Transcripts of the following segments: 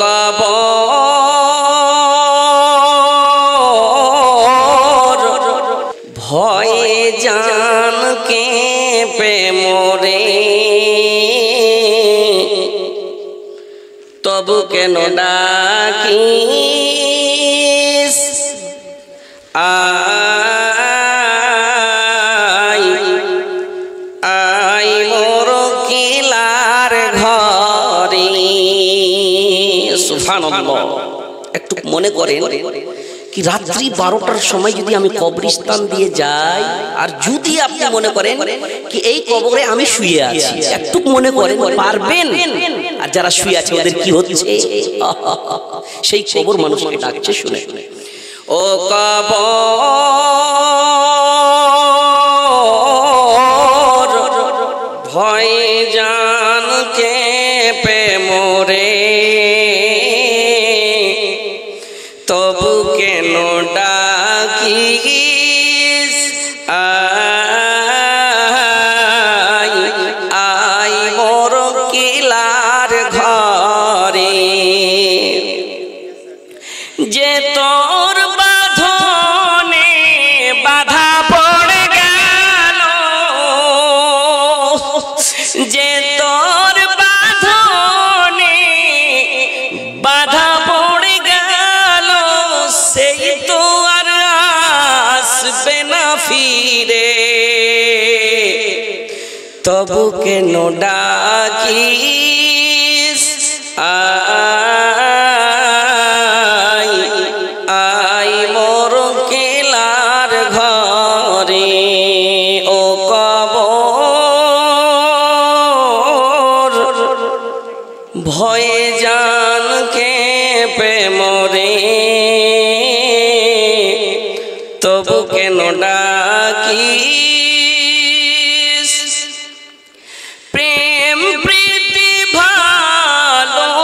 কবর ভয়ে জান কেঁপে মরে, তবু কেন ডাকিস আই মোর কিলার ঘরে। সুবহানাল্লাহ। একটু মনে করেন কি রাত্রি 12টার সময় যদি আমি কবরস্থান দিয়ে যাই, আর যদি আপনি মনে করেন কি এই কবরে আমি শুয়ে আছি, একটু মনে করেন পারবেন? আর যারা শুয়ে আছে ওদের কি হচ্ছে? সেই কবর মানুষকে ডাকছে, শুনে ও কবর ভয়ে জান কেঁপে মরে, তবু কেন ডাকিস আই মোর কিলার ঘরে। যে তোর বাঁধনে বাধা পড়ে গেল, যে তোর বাঁধনে বাধা পড়ে গেল, সেই তো আর আসবে না ফিরে, তবু কেন ডাকিস আই মোর কিলার ঘরে। ও কবর ভয়ে জান কেঁপে মরে, তবু কেন ডাকিস প্রেম প্রীতি ভালোবাসা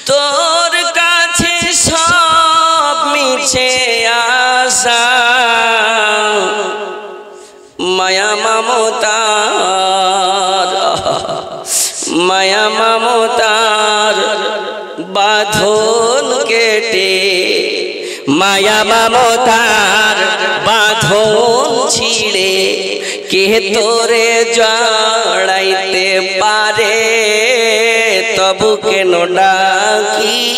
তোর কাছে সব মিছে আশা, মায়া মমতার মায়া মমতার বাঁধন কেটে, মায়া মমতার বাঁধন ছিঁড়ে কে তোরে জড়াইতে পারে, তবু কেন ডাকিস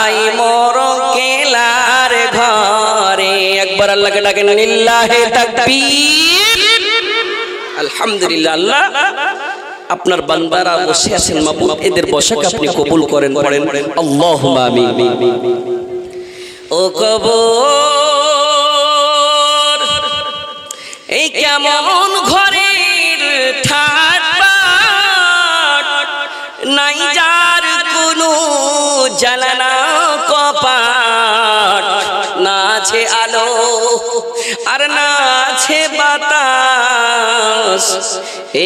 আই মোর কিলার ঘরে। একবার আল্লাহকে ডাকেন, লিল্লাহি তাকবীর, আলহামদুলিল্লাহ। আল্লাহ আপনার বান্দারা বসে আছেন, মাবুদ এদের বসাকে আপনি কবুল করেন, পড়েন আল্লাহুম্মা আমিন। ও কবর এই কেমন ঘরের ঠাট বাট, নাই যার কোনো জ্বালানা কপাট, না আছে আলো আর না আছে বাতাস,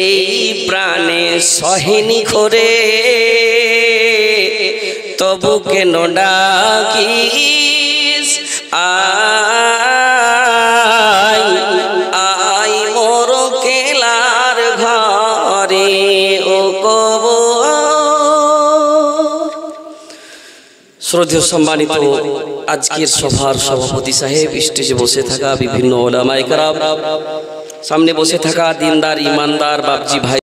এই প্রাণে সহেনি করে, তবু কেন ডাকিস আই মোর কিলার ঘরে। ও কবর। শ্রদ্ধেয় সম্মানিত আজকের সভার সভাপতি সাহেব, স্টেজে বসে থাকা বিভিন্ন উলামায়ে কেরাম, সামনে বসে থাকা দিনদার ইমানদার বাপজি ভাই।